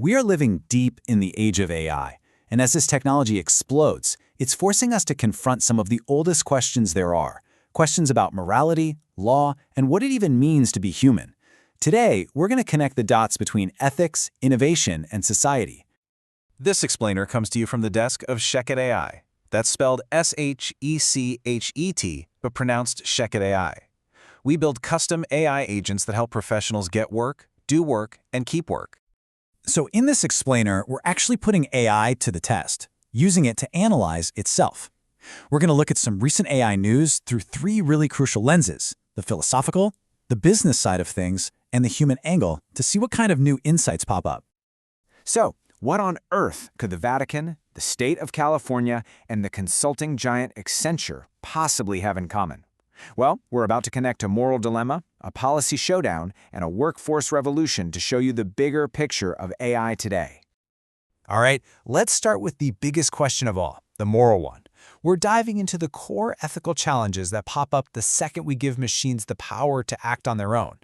We are living deep in the age of AI, and as this technology explodes, it's forcing us to confront some of the oldest questions there are, questions about morality, law, and what it even means to be human. Today, we're going to connect the dots between ethics, innovation, and society. This explainer comes to you from the desk of Sheket AI. That's spelled S-H-E-C-H-E-T, but pronounced Sheket AI. We build custom AI agents that help professionals get work, do work, and keep work. So in this explainer, we're actually putting AI to the test, using it to analyze itself. We're going to look at some recent AI news through three really crucial lenses: the philosophical, the business side of things, and the human angle, to see what kind of new insights pop up. So, what on earth could the Vatican, the state of California, and the consulting giant Accenture possibly have in common? Well, we're about to connect a moral dilemma, a policy showdown, and a workforce revolution to show you the bigger picture of AI today. All right, let's start with the biggest question of all, the moral one. We're diving into the core ethical challenges that pop up the second we give machines the power to act on their own.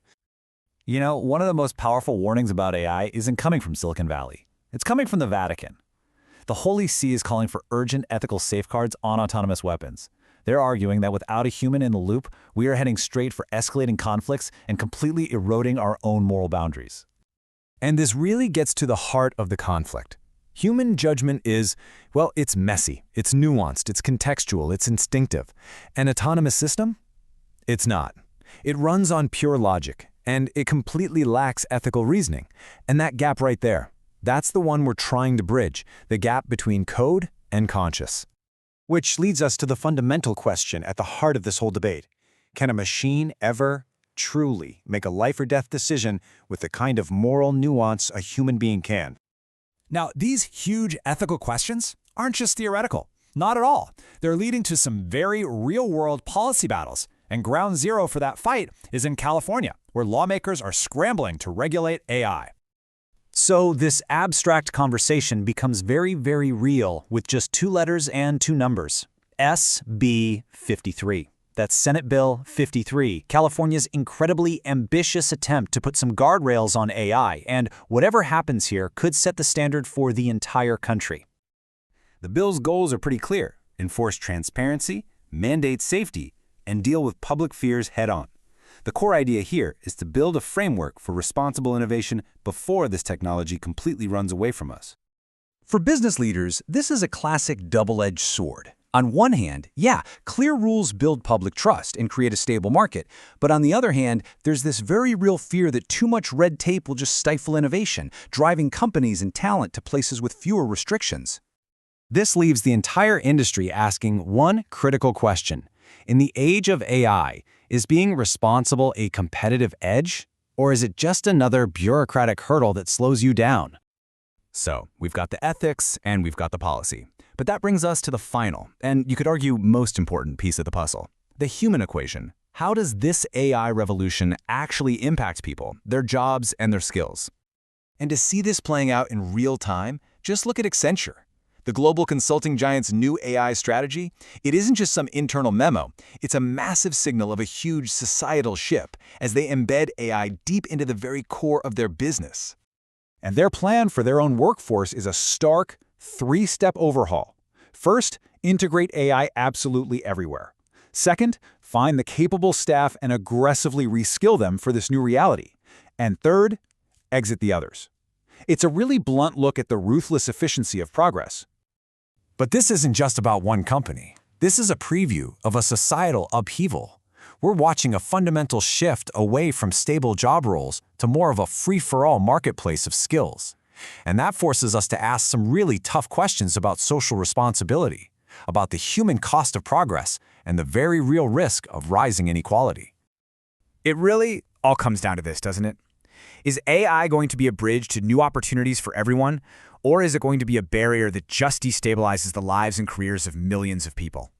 You know, one of the most powerful warnings about AI isn't coming from Silicon Valley. It's coming from the Vatican. The Holy See is calling for urgent ethical safeguards on autonomous weapons. They're arguing that without a human in the loop, we are heading straight for escalating conflicts and completely eroding our own moral boundaries. And this really gets to the heart of the conflict. Human judgment is, well, it's messy, it's nuanced, it's contextual, it's instinctive. An autonomous system? It's not. It runs on pure logic, and it completely lacks ethical reasoning. And that gap right there, that's the one we're trying to bridge, the gap between code and conscious. Which leads us to the fundamental question at the heart of this whole debate. Can a machine ever, truly make a life or death decision with the kind of moral nuance a human being can? Now, these huge ethical questions aren't just theoretical. Not at all. They're leading to some very real-world policy battles. And ground zero for that fight is in California, where lawmakers are scrambling to regulate AI. So this abstract conversation becomes very, very real with just two letters and two numbers. SB 53. That's Senate Bill 53, California's incredibly ambitious attempt to put some guardrails on AI, and whatever happens here could set the standard for the entire country. The bill's goals are pretty clear: enforce transparency, mandate safety, and deal with public fears head-on. The core idea here is to build a framework for responsible innovation before this technology completely runs away from us. For business leaders, this is a classic double-edged sword. On one hand, yeah, clear rules build public trust and create a stable market. But on the other hand, there's this very real fear that too much red tape will just stifle innovation, driving companies and talent to places with fewer restrictions. This leaves the entire industry asking one critical question. In the age of AI, is being responsible a competitive edge, or is it just another bureaucratic hurdle that slows you down? So, we've got the ethics and we've got the policy. But that brings us to the final, and you could argue most important piece of the puzzle, the human equation. How does this AI revolution actually impact people, their jobs, and their skills? And to see this playing out in real time, just look at Accenture. The global consulting giant's new AI strategy, it isn't just some internal memo. It's a massive signal of a huge societal shift as they embed AI deep into the very core of their business. And their plan for their own workforce is a stark, three-step overhaul. First, integrate AI absolutely everywhere. Second, find the capable staff and aggressively reskill them for this new reality. And third, exit the others. It's a really blunt look at the ruthless efficiency of progress. But this isn't just about one company. This is a preview of a societal upheaval. We're watching a fundamental shift away from stable job roles to more of a free-for-all marketplace of skills. And that forces us to ask some really tough questions about social responsibility, about the human cost of progress, and the very real risk of rising inequality. It really all comes down to this, doesn't it? Is AI going to be a bridge to new opportunities for everyone, or is it going to be a barrier that just destabilizes the lives and careers of millions of people?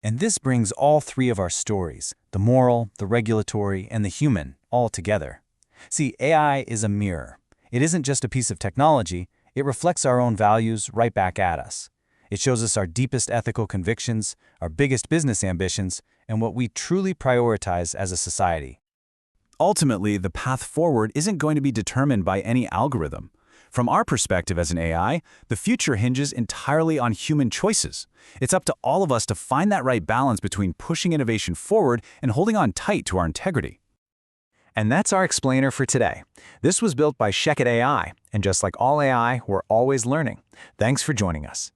And this brings all three of our stories, the moral, the regulatory, and the human, all together. See, AI is a mirror. It isn't just a piece of technology, it reflects our own values right back at us. It shows us our deepest ethical convictions, our biggest business ambitions, and what we truly prioritize as a society. Ultimately, the path forward isn't going to be determined by any algorithm. From our perspective as an AI, the future hinges entirely on human choices. It's up to all of us to find that right balance between pushing innovation forward and holding on tight to our integrity. And that's our explainer for today. This was built by AI, and just like all AI, we're always learning. Thanks for joining us.